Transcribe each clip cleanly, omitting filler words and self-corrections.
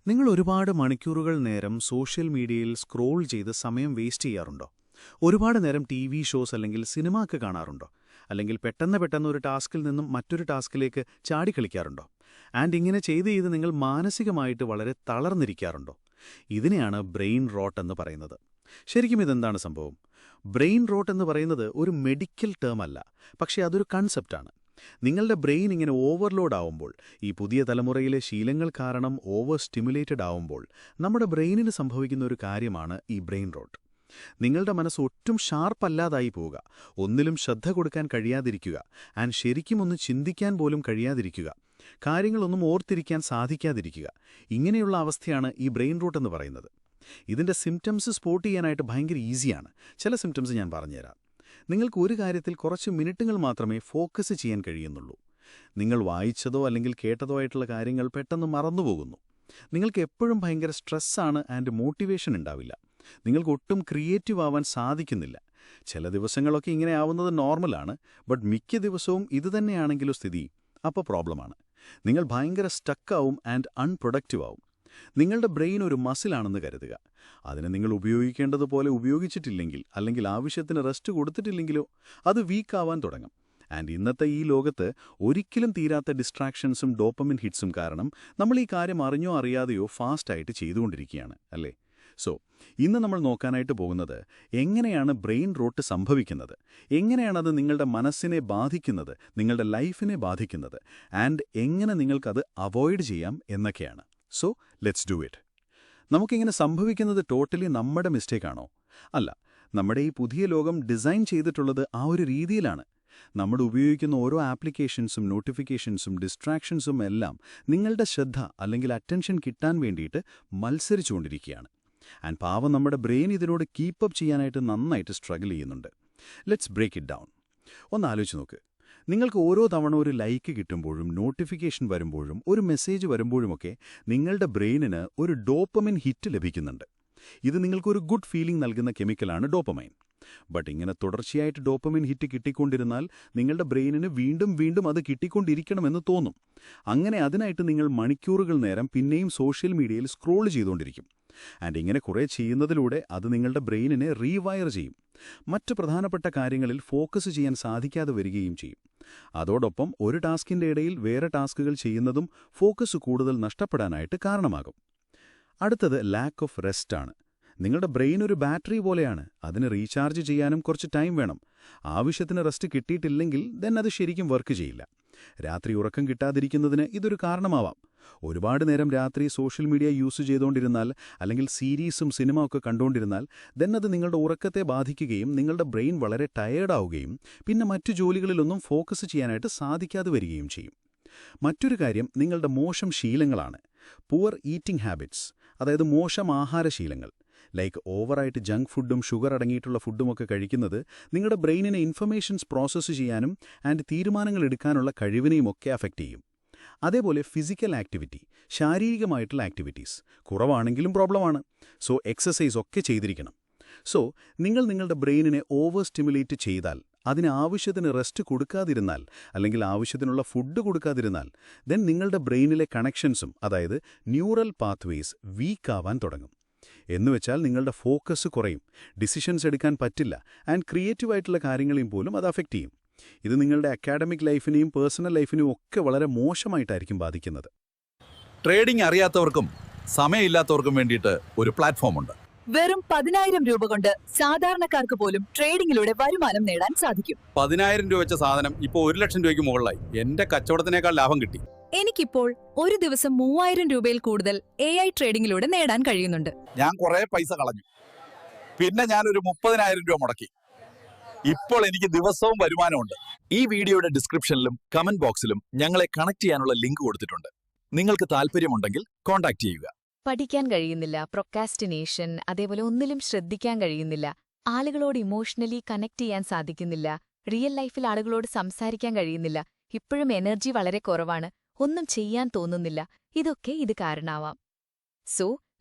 നിങ്ങൾ ഒരുപാട് മണിക്കൂറുകൾ നേരം സോഷ്യൽ മീഡിയയിൽ സ്ക്രോൾ ചെയ്ത് സമയം വേസ്റ്റ് ചെയ്യാറുണ്ടോ? ഒരുപാട് നേരം ടി.വി. ഷോസ് അല്ലെങ്കിൽ സിനിമയൊക്കെ കാണാറുണ്ടോ? അല്ലെങ്കിൽ പെട്ടെന്ന് ഒരു ടാസ്കിൽ നിന്നും മറ്റൊരു ടാസ്കിലേക്ക് ചാടിക്കളിക്കാറുണ്ടോ? ഇങ്ങനെ ചെയ്ത് നിങ്ങൾ മാനസികമായിട്ട് വളരെ തളർന്നിരിക്കാറുണ്ടോ? ഇതിനെയാണ് ബ്രെയിൻ റോട്ട് എന്ന് പറയുന്നത്. ശരിക്കും ഇതെന്താണ് സംഭവം? ബ്രെയിൻ റോട്ട് എന്ന് പറയുന്നത് ഒരു മെഡിക്കൽ ടേം അല്ല, പക്ഷേ അതൊരു കൺസെപ്റ്റാണ്. നിങ്ങളുടെ ബ്രെയിൻ ഇങ്ങനെ ഓവർലോഡ് ആവുമ്പോൾ, ഈ പുതിയ തലമുറയിലെ ശീലങ്ങൾ കാരണം ഓവർ സ്റ്റിമുലേറ്റഡ് ആവുമ്പോൾ നമ്മുടെ ബ്രെയിനിന് സംഭവിക്കുന്ന ഒരു കാര്യമാണ് ഈ ബ്രെയിൻ റോട്ട്. നിങ്ങളുടെ മനസ്സ് ഒട്ടും ഷാർപ്പല്ലാതായി പോവുക, ഒന്നിലും ശ്രദ്ധ കൊടുക്കാൻ കഴിയാതിരിക്കുക, ശരിക്കും ഒന്ന് ചിന്തിക്കാൻ പോലും കഴിയാതിരിക്കുക, കാര്യങ്ങളൊന്നും ഓർത്തിരിക്കാൻ സാധിക്കാതിരിക്കുക. ഇങ്ങനെയുള്ള അവസ്ഥയാണ് ഈ ബ്രെയിൻ റോട്ട് എന്ന് പറയുന്നത്. ഇതിൻ്റെ സിംറ്റംസ് സ്പോട്ട് ചെയ്യാനായിട്ട് ഭയങ്കര ഈസിയാണ്. ചില സിംറ്റംസ് ഞാൻ പറഞ്ഞുതരാം. നിങ്ങൾക്ക് ഒരു കാര്യത്തിൽ കുറച്ച് മിനിറ്റുകൾ മാത്രമേ ഫോക്കസ് ചെയ്യാൻ കഴിയുന്നുള്ളൂ. നിങ്ങൾ വായിച്ചതോ അല്ലെങ്കിൽ കേട്ടതോ ആയിട്ടുള്ള കാര്യങ്ങൾ പെട്ടെന്ന് മറന്നുപോകുന്നു. നിങ്ങൾക്ക് എപ്പോഴും ഭയങ്കര സ്ട്രെസ്സാണ് മോട്ടിവേഷൻ ഉണ്ടാവില്ല. നിങ്ങൾക്ക് ഒട്ടും ക്രിയേറ്റീവ് ആവാൻ സാധിക്കുന്നില്ല. ചില ദിവസങ്ങളൊക്കെ ഇങ്ങനെ ആവുന്നത് നോർമലാണ്, ബട്ട് മിക്ക ദിവസവും ഇതുതന്നെയാണെങ്കിലോ സ്ഥിതി, അപ്പോൾ പ്രോബ്ലമാണ്. നിങ്ങൾ ഭയങ്കര സ്റ്റക്കാവും അൺപ്രൊഡക്റ്റീവ് ആവും. നിങ്ങളുടെ ബ്രെയിൻ ഒരു മസിലാണെന്ന് കരുതുക. അതിനെ നിങ്ങൾ ഉപയോഗിക്കേണ്ടതുപോലെ ഉപയോഗിച്ചിട്ടില്ലെങ്കിൽ, അല്ലെങ്കിൽ ആവശ്യത്തിന് റെസ്റ്റ് കൊടുത്തിട്ടില്ലെങ്കിലോ അത് വീക്കാവാൻ തുടങ്ങും. ഇന്നത്തെ ഈ ലോകത്ത് ഒരിക്കലും തീരാത്ത ഡിസ്ട്രാക്ഷൻസും ഡോപ്പമിൻ ഹിറ്റ്സും കാരണം നമ്മൾ ഈ കാര്യം അറിഞ്ഞോ അറിയാതെയോ ഫാസ്റ്റായിട്ട് ചെയ്തുകൊണ്ടിരിക്കുകയാണ്, അല്ലേ? ഇന്ന് നമ്മൾ നോക്കാനായിട്ട് പോകുന്നത് എങ്ങനെയാണ് ബ്രെയിൻ റോട്ട് സംഭവിക്കുന്നത്, എങ്ങനെയാണത് നിങ്ങളുടെ മനസ്സിനെ ബാധിക്കുന്നത്, നിങ്ങളുടെ ലൈഫിനെ ബാധിക്കുന്നത്, എങ്ങനെ നിങ്ങൾക്കത് അവോയ്ഡ് ചെയ്യാം എന്നൊക്കെയാണ്. Let's do it. നമുക്കിങ്ങനെ സംഭവിക്കുന്നത് ടോട്ടലി നമ്മുടെ മിസ്റ്റേക്കാണോ? അല്ല, നമ്മുടെ ഈ പുതിയ ലോകം ഡിസൈൻ ചെയ്തിട്ടുള്ളത് ആ ഒരു രീതിയിലാണ്. നമ്മൾ ഉപയോഗിക്കുന്ന ഓരോ ആപ്ലിക്കേഷൻസും നോട്ടിഫിക്കേഷൻസും ഡിസ്ട്രാക്ഷൻസും എല്ലാം നിങ്ങളുടെ ശ്രദ്ധ അല്ലെങ്കിൽ അറ്റൻഷൻ കിട്ടാൻ വേണ്ടിയിട്ട് മത്സരിച്ചുകൊണ്ടിരിക്കുകയാണ്. പാവം നമ്മുടെ ബ്രെയിൻ ഇതിനോട് കീപ്പപ്പ് ചെയ്യാനായിട്ട് നന്നായിട്ട് സ്ട്രഗിൾ ചെയ്യുന്നുണ്ട്. Let's break it down. ഒന്ന് ആലോചിച്ച് നോക്ക്. നിങ്ങൾക്ക് ഓരോ തവണ ഒരു ലൈക്ക് കിട്ടുമ്പോഴും നോട്ടിഫിക്കേഷൻ വരുമ്പോഴും ഒരു മെസ്സേജ് വരുമ്പോഴുമൊക്കെ നിങ്ങളുടെ ബ്രെയിനിന് ഒരു ഡോപ്പമിൻ ഹിറ്റ് ലഭിക്കുന്നുണ്ട്. ഇത് നിങ്ങൾക്കൊരു ഗുഡ് ഫീലിംഗ് നൽകുന്ന കെമിക്കലാണ് ഡോപ്പമൈൻ. ബട്ട് ഇങ്ങനെ തുടർച്ചയായിട്ട് ഡോപ്പമിൻ ഹിറ്റ് കിട്ടിക്കൊണ്ടിരുന്നാൽ നിങ്ങളുടെ ബ്രെയിനിന് വീണ്ടും അത് കിട്ടിക്കൊണ്ടിരിക്കണമെന്ന് തോന്നും. അങ്ങനെ അതിനായിട്ട് നിങ്ങൾ മണിക്കൂറുകൾ നേരം പിന്നെയും സോഷ്യൽ മീഡിയയിൽ സ്ക്രോൾ ചെയ്തുകൊണ്ടിരിക്കും. ഇങ്ങനെ കുറേ ചെയ്യുന്നതിലൂടെ അത് നിങ്ങളുടെ ബ്രെയിനിനെ റീവയർ ചെയ്യും. മറ്റ് പ്രധാനപ്പെട്ട കാര്യങ്ങളിൽ ഫോക്കസ് ചെയ്യാൻ സാധിക്കാതെ വരികയും ചെയ്യും. അതോടൊപ്പം ഒരു ടാസ്കിൻ്റെ ഇടയിൽ വേറെ ടാസ്കുകൾ ചെയ്യുന്നതും ഫോക്കസ് കൂടുതൽ നഷ്ടപ്പെടാനായിട്ട് കാരണമാകും. അടുത്തത് ലാക്ക് ഓഫ് റെസ്റ്റ് ആണ്. നിങ്ങളുടെ ബ്രെയിൻ ഒരു ബാറ്ററി പോലെയാണ്. അതിന് റീചാർജ് ചെയ്യാനും കുറച്ച് ടൈം വേണം. ആവശ്യത്തിന് റെസ്റ്റ് കിട്ടിയിട്ടില്ലെങ്കിൽ അത് ശരിക്കും വർക്ക് ചെയ്യില്ല. രാത്രി ഉറക്കം കിട്ടാതിരിക്കുന്നതിന് ഇതൊരു കാരണമാവാം. ഒരുപാട് നേരം രാത്രി സോഷ്യൽ മീഡിയ യൂസ് ചെയ്തുകൊണ്ടിരുന്നാൽ, അല്ലെങ്കിൽ സീരീസും സിനിമ ഒക്കെ കണ്ടുകൊണ്ടിരുന്നാൽ അത് നിങ്ങളുടെ ഉറക്കത്തെ ബാധിക്കുകയും നിങ്ങളുടെ ബ്രെയിൻ വളരെ ടയേർഡാവുകയും പിന്നെ മറ്റു ജോലികളിലൊന്നും ഫോക്കസ് ചെയ്യാനായിട്ട് സാധിക്കാതെ വരികയും ചെയ്യും. മറ്റൊരു കാര്യം നിങ്ങളുടെ മോശം ശീലങ്ങളാണ്. പുവർ ഈറ്റിംഗ് ഹാബിറ്റ്സ്, അതായത് മോശം ആഹാരശീലങ്ങൾ. ലൈക്ക് ഓവറായിട്ട് ജങ്ക് ഫുഡും ഷുഗർ അടങ്ങിയിട്ടുള്ള ഫുഡുമൊക്കെ കഴിക്കുന്നത് നിങ്ങളുടെ ബ്രെയിനിനെ ഇൻഫർമേഷൻസ് പ്രോസസ്സ് ചെയ്യാനും തീരുമാനങ്ങൾ എടുക്കാനുള്ള കഴിവിനെയും ഒക്കെ അഫക്റ്റ് ചെയ്യും. അതേപോലെ ഫിസിക്കൽ ആക്ടിവിറ്റി, ശാരീരികമായിട്ടുള്ള ആക്ടിവിറ്റീസ് കുറവാണെങ്കിലും പ്രോബ്ലമാണ്. എക്സസൈസ് ഒക്കെ ചെയ്തിരിക്കണം. നിങ്ങൾ നിങ്ങളുടെ ബ്രെയിനിനെ ഓവർ സ്റ്റിമുലേറ്റ് ചെയ്താൽ, അതിന് ആവശ്യത്തിന് റെസ്റ്റ് കൊടുക്കാതിരുന്നാൽ, അല്ലെങ്കിൽ ആവശ്യത്തിനുള്ള ഫുഡ് കൊടുക്കാതിരുന്നാൽ, നിങ്ങളുടെ ബ്രെയിനിലെ കണക്ഷൻസും, അതായത് ന്യൂറൽ പാത്വേസ് വീക്കാവാൻ തുടങ്ങും. എന്നുവെച്ചാൽ നിങ്ങളുടെ ഫോക്കസ് കുറയും, ഡിസിഷൻസ് എടുക്കാൻ പറ്റില്ല, ക്രിയേറ്റീവായിട്ടുള്ള കാര്യങ്ങളെയും പോലും അത് അഫക്റ്റ് ചെയ്യും. ഇത് നിങ്ങളുടെ അക്കാഡമിക് ലൈഫിനെയും പേഴ്സണൽ ലൈഫിനെയും ഒക്കെ വളരെ മോശമായിട്ടായിരിക്കും ബാധിക്കുന്നത്. ട്രേഡിംഗ് അറിയാത്തവർക്കും സമയമില്ലാത്തവർക്കും വേണ്ടിയിട്ട് ഒരു പ്ലാറ്റ്ഫോമുണ്ട്. വെറും 10,000 രൂപ കൊണ്ട് സാധാരണക്കാർക്ക് പോലും ട്രേഡിംഗിലൂടെ വരുമാനം നേടാൻ സാധിക്കും. 10,000 രൂപ വെച്ച സാധനം ഇപ്പോൾ 1 ലക്ഷം രൂപയ്ക്ക് മുകളിലായി. എന്റെ കച്ചവടത്തിനേക്കാൾ ലാഭം കിട്ടി. എനിക്കിപ്പോൾ ഒരു ദിവസം 3,000 രൂപയിൽ കൂടുതൽ AI ട്രേഡിംഗിലൂടെ നേടാൻ കഴിയുന്നുണ്ട്. ഞാൻ കുറെ പൈസ കളഞ്ഞു, പിന്നെ ഞാനൊരു 30,000 രൂപ മുടക്കി. ഇപ്പോൾ എനിക്ക് ദിവസവും വരുമാനമുണ്ട്. ഈ വീഡിയോയുടെ ഡിസ്ക്രിപ്ഷനിലും കമന്റ് ബോക്സിലും ഞങ്ങളെ കണക്ട് ചെയ്യാനുള്ള ലിങ്ക് കൊടുത്തിട്ടുണ്ട്. നിങ്ങൾക്ക് താല്പര്യമുണ്ടെങ്കിൽ കോൺടാക്ട് ചെയ്യുക. പഠിക്കാൻ കഴിയുന്നില്ല, പ്രൊക്കാസ്റ്റിനേഷൻ, അതേപോലെ ഒന്നിലും ശ്രദ്ധിക്കാൻ കഴിയുന്നില്ല, ആളുകളോട് ഇമോഷണലി കണക്ട് ചെയ്യാൻ സാധിക്കുന്നില്ല, റിയൽ ലൈഫിൽ ആളുകളോട് സംസാരിക്കാൻ കഴിയുന്നില്ല, ഇപ്പോഴും എനർജി വളരെ കുറവാണ്, ഒന്നും ചെയ്യാൻ തോന്നുന്നില്ല. ഇതൊക്കെ ഇത് കാരണമാവാം.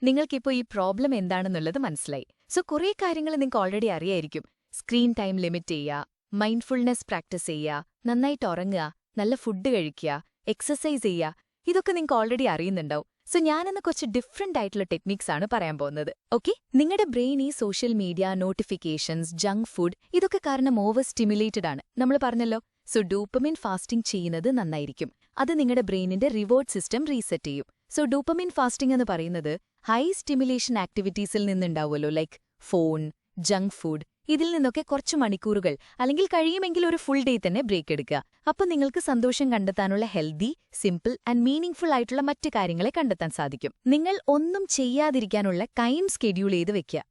നിങ്ങൾക്കിപ്പോൾ ഈ പ്രോബ്ലം എന്താണെന്നുള്ളത് മനസ്സിലായി. കുറേ കാര്യങ്ങൾ നിങ്ങൾക്ക് ഓൾറെഡി അറിയായിരിക്കും. സ്ക്രീൻ ടൈം ലിമിറ്റ് ചെയ്യുക, മൈൻഡ്ഫുൾനെസ് പ്രാക്ടീസ് ചെയ്യുക, നന്നായിട്ട് ഉറങ്ങുക, നല്ല ഫുഡ് കഴിക്കുക, എക്സസൈസ് ചെയ്യുക, ഇതൊക്കെ നിങ്ങൾക്ക് ഓൾറെഡി അറിയുന്നുണ്ടാവും. സോ ഞാനിന്ന് കുറച്ച് ഡിഫറെന്റ് ആയിട്ടുള്ള ടെക്നിക്സ് ആണ് പറയാൻ പോകുന്നത്. ഓക്കെ, നിങ്ങളുടെ ബ്രെയിൻ ഈ social media, notifications, junk food ഇതൊക്കെ കാരണം ഓവർ സ്റ്റിമുലേറ്റഡ് ആണ്. നമ്മൾ പറഞ്ഞല്ലോ. സോ ഡോപ്പമിൻ ഫാസ്റ്റിംഗ് ചെയ്യുന്നത് നന്നായിരിക്കും. അത് നിങ്ങളുടെ ബ്രെയിനിന്റെ റിവാർഡ് സിസ്റ്റം റീസെറ്റ് ചെയ്യും. സോ ഡോപ്പമിൻ ഫാസ്റ്റിംഗ് എന്ന് പറയുന്നത് ഹൈ സ്റ്റിമുലേഷൻ ആക്ടിവിറ്റീസിൽ നിന്നുണ്ടാവുമല്ലോ, ലൈക്ക് ഫോൺ, ജങ്ക് ഫുഡ്, ഇതിൽ നിന്നൊക്കെ കുറച്ച് മണിക്കൂറുകൾ അല്ലെങ്കിൽ കഴിയുമെങ്കിൽ ഒരു ഫുൾ ഡേ തന്നെ ബ്രേക്ക് എടുക്കുക. അപ്പോൾ നിങ്ങൾക്ക് സന്തോഷം കണ്ടെത്താനുള്ള ഹെൽത്തി, സിമ്പിൾ ആൻഡ് മീനിംഗ്ഫുൾ ആയിട്ടുള്ള മറ്റ് കാര്യങ്ങളെ കണ്ടെത്താൻ സാധിക്കും. നിങ്ങൾ ഒന്നും ചെയ്യാതിരിക്കാനുള്ള ടൈം സ്കെഡ്യൂൾ ചെയ്ത് വെക്കുക.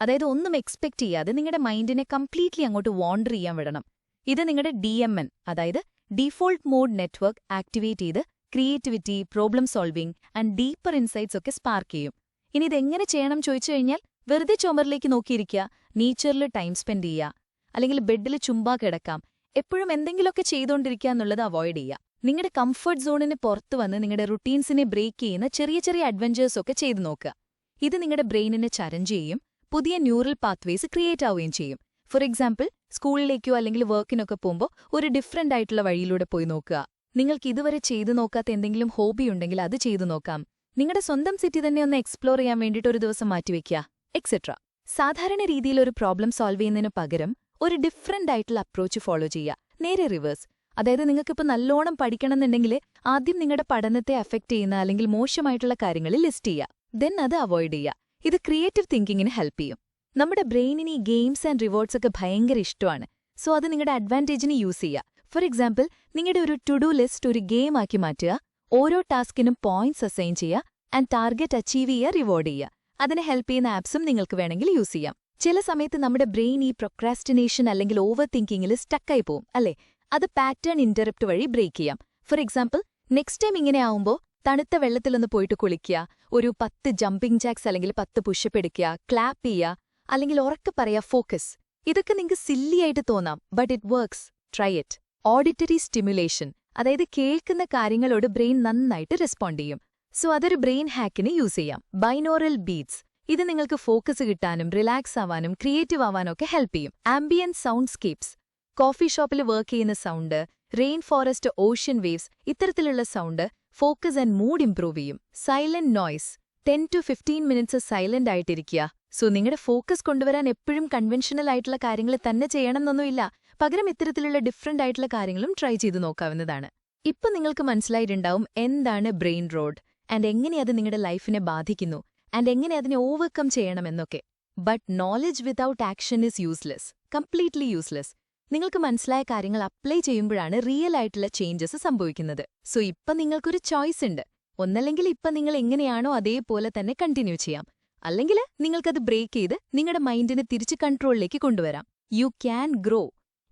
അതായത് ഒന്നും എക്സ്പെക്ട് ചെയ്യാതെ നിങ്ങളുടെ മൈൻഡിനെ കംപ്ലീറ്റ്ലി അങ്ങോട്ട് വാണ്ടർ ചെയ്യാൻ വിടണം. ഇത് നിങ്ങളുടെ DMN, അതായത് ഡീഫോൾട്ട് മോഡ് നെറ്റ്വർക്ക് ആക്ടിവേറ്റ് ചെയ്ത് creativity, problem solving and deeper insights ഒക്കെ സ്പാർക്ക് ചെയ്യും. ഇനി ഇതെങ്ങനെ ചെയ്യണം ചോദിച്ചു കഴിഞ്ഞാൽ, വെറുതെ ചുമരിലേക്ക് നോക്കിയിരിക്കുക, നേച്ചറിൽ ടൈം സ്പെൻഡ് ചെയ്യുക, അല്ലെങ്കിൽ ബെഡിൽ ചുമ്പാ കിടക്കാം. എപ്പോഴും എന്തെങ്കിലുമൊക്കെ ചെയ്തുകൊണ്ടിരിക്കുക എന്നുള്ളത് അവോയ്ഡ് ചെയ്യുക. നിങ്ങളുടെ കംഫർട്ട് സോണിന് പുറത്തു വന്ന് നിങ്ങളുടെ റുട്ടീൻസിനെ ബ്രേക്ക് ചെയ്യുന്ന ചെറിയ ചെറിയ അഡ്വഞ്ചേഴ്സ് ഒക്കെ ചെയ്തു നോക്കുക. ഇത് നിങ്ങളുടെ ബ്രെയിനിനെ ചലഞ്ച് ചെയ്യും, പുതിയ ന്യൂറൽ പാത്വേസ് ക്രിയേറ്റ് ആവുകയും ചെയ്യും. ഫോർ എക്സാമ്പിൾ, സ്കൂളിലേക്കോ അല്ലെങ്കിൽ വർക്കിനൊക്കെ പോകുമ്പോൾ ഒരു ഡിഫറന്റ് ആയിട്ടുള്ള വഴിയിലൂടെ പോയി നോക്കുക. നിങ്ങൾക്ക് ഇതുവരെ ചെയ്തു നോക്കാത്ത എന്തെങ്കിലും ഹോബി ഉണ്ടെങ്കിൽ അത് ചെയ്തു നോക്കാം. നിങ്ങളുടെ സ്വന്തം സിറ്റി തന്നെ ഒന്ന് എക്സ്പ്ലോർ ചെയ്യാൻ വേണ്ടിയിട്ട് ഒരു ദിവസം മാറ്റിവെക്കുക, എക്സെട്ര. സാധാരണ രീതിയിൽ ഒരു പ്രോബ്ലം സോൾവ് ചെയ്യുന്നതിന് പകരം ഒരു ഡിഫറന്റ് ആയിട്ടുള്ള അപ്രോച്ച് ഫോളോ ചെയ്യുക, നേരെ റിവേഴ്സ്. അതായത് നിങ്ങൾക്കിപ്പോൾ നല്ലോണം പഠിക്കണമെന്നുണ്ടെങ്കിൽ ആദ്യം നിങ്ങളുടെ പഠനത്തെ അഫക്റ്റ് ചെയ്യുന്ന അല്ലെങ്കിൽ മോശമായിട്ടുള്ള കാര്യങ്ങളിൽ ലിസ്റ്റ് ചെയ്യുക, ദെൻ അത് അവോയ്ഡ് ചെയ്യുക. ഇത് ക്രിയേറ്റീവ് തിങ്കിങ്ങിന് ഹെൽപ്പ് ചെയ്യും. നമ്മുടെ ബ്രെയിനിന് ഈ ഗെയിംസ് ആൻഡ് റിവാർഡ്സ് ഒക്കെ ഭയങ്കര ഇഷ്ടമാണ്. സോ അത് നിങ്ങളുടെ അഡ്വാൻറ്റേജിന് യൂസ് ചെയ്യുക. ഫോർ എക്സാമ്പിൾ, നിങ്ങളുടെ ഒരു ടു ഡു ലിസ്റ്റ് ഒരു ഗെയിം ആക്കി മാറ്റുക, ഓരോ ടാസ്കിനും പോയിന്റ്സ് അസൈൻ ചെയ്യുക ആൻഡ് ടാർഗറ്റ് അച്ചീവ് ചെയ്യുക, റിവാർഡ് ചെയ്യുക. അതിനെ ഹെൽപ്പ് ചെയ്യുന്ന ആപ്സും നിങ്ങൾക്ക് വേണമെങ്കിൽ യൂസ് ചെയ്യാം. ചില സമയത്ത് നമ്മുടെ ബ്രെയിൻ ഈ പ്രൊക്രാസ്റ്റിനേഷൻ അല്ലെങ്കിൽ ഓവർ തിങ്കിങ്ങിൽ സ്റ്റക്കായി പോവും, അല്ലേ? അത് പാറ്റേൺ ഇന്ററപ്റ്റ് വഴി ബ്രേക്ക് ചെയ്യാം. ഫോർ എക്സാമ്പിൾ, നെക്സ്റ്റ് ടൈം ഇങ്ങനെ ആവുമ്പോൾ തണുത്ത വെള്ളത്തിലൊന്ന് പോയിട്ട് കുളിക്കുക, ഒരു 10 ജമ്പിംഗ് ജാക്സ് അല്ലെങ്കിൽ 10 പുഷപ്പ് എടുക്കുക, ക്ലാപ്പ് ചെയ്യുക, അല്ലെങ്കിൽ ഉറക്കെ പറയാ ഫോക്കസ്. ഇതൊക്കെ നിങ്ങൾക്ക് സില്ലിയായിട്ട് തോന്നാം, but it works. Try it. Auditory stimulation, അതായത് കേൾക്കുന്ന കാര്യങ്ങളോട് ബ്രെയിൻ നന്നായിട്ട് റെസ്പോണ്ട് ചെയ്യും. സോ അതൊരു ബ്രെയിൻ ഹാക്കിന് യൂസ് ചെയ്യാം. ബൈനോറൽ ബീറ്റ്സ്, ഇത് നിങ്ങൾക്ക് ഫോക്കസ് കിട്ടാനും റിലാക്സ് ആവാനും ക്രിയേറ്റീവ് ആവാനും ഒക്കെ ഹെൽപ്പ് ചെയ്യും. ആംബിയന്റ് സൗണ്ട് സ്കേപ്സ്, കോഫി ഷോപ്പിൽ വർക്ക് ചെയ്യുന്ന sound, rain forest, ocean waves, ഇത്തരത്തിലുള്ള sound focus and mood improve ചെയ്യും. Silent noise, 10 to 15 minutes silent ആയിട്ടിരിക്കുക. സോ നിങ്ങളുടെ ഫോക്കസ് കൊണ്ടുവരാൻ എപ്പോഴും കൺവെൻഷനൽ ആയിട്ടുള്ള കാര്യങ്ങൾ തന്നെ ചെയ്യണമെന്നൊന്നുമില്ല, പകരം ഇത്തരത്തിലുള്ള ഡിഫറന്റ് ആയിട്ടുള്ള കാര്യങ്ങളും ട്രൈ ചെയ്തു നോക്കാവുന്നതാണ്. ഇപ്പൊ നിങ്ങൾക്ക് മനസ്സിലായിട്ടുണ്ടാവും എന്താണ് ബ്രെയിൻ റോട്ട് ആൻഡ് എങ്ങനെ അത് നിങ്ങളുടെ ലൈഫിനെ ബാധിക്കുന്നു ആൻഡ് എങ്ങനെ അതിനെ ഓവർകം ചെയ്യണമെന്നൊക്കെ. But knowledge without action is useless, completely useless. നിങ്ങൾക്ക് മനസ്സിലായ കാര്യങ്ങൾ അപ്ലൈ ചെയ്യുമ്പോഴാണ് റിയൽ ആയിട്ടുള്ള ചേഞ്ചസ് സംഭവിക്കുന്നത്. സോ ഇപ്പൊ നിങ്ങൾക്കൊരു ചോയ്സ് ഉണ്ട്. ഒന്നല്ലെങ്കിൽ ഇപ്പൊ നിങ്ങൾ എങ്ങനെയാണോ അതേപോലെ തന്നെ കണ്ടിന്യൂ ചെയ്യാം, അല്ലെങ്കിൽ നിങ്ങൾക്കത് ബ്രേക്ക് ചെയ്ത് നിങ്ങളുടെ മൈൻഡിനെ തിരിച്ച് കൺട്രോളിലേക്ക് കൊണ്ടുവരാം. You can grow.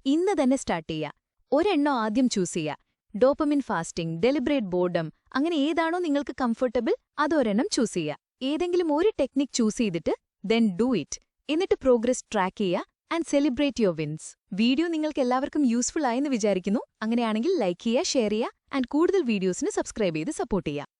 ഇന്ന് തന്നെ സ്റ്റാർട്ട് ചെയ്യുക. ഒരെണ്ണം ആദ്യം ചൂസ് ചെയ്യുക. ഡോപ്പമിൻ ഫാസ്റ്റിംഗ്, ഡെലിബ്രേറ്റ് ബോർഡം, അങ്ങനെ ഏതാണോ നിങ്ങൾക്ക് കംഫർട്ടബിൾ അതൊരെണ്ണം ചൂസ് ചെയ്യുക. ഏതെങ്കിലും ഒരു ടെക്നിക് ചൂസ് ചെയ്തിട്ട് ദെൻ ഡു ഇറ്റ്. എന്നിട്ട് പ്രോഗ്രസ് ട്രാക്ക് ചെയ്യുക and celebrate your wins. Video നിങ്ങൾക്ക് എല്ലാവർക്കും യൂസ്ഫുൾ ആയെന്ന് വിചാരിക്കുന്നു. അങ്ങനെയാണെങ്കിൽ ലൈക്ക് ചെയ്യുക, ഷെയർ ചെയ്യുക ആൻഡ് കൂടുതൽ വീഡിയോസിന് സബ്സ്ക്രൈബ് ചെയ്ത് സപ്പോർട്ട് ചെയ്യുക.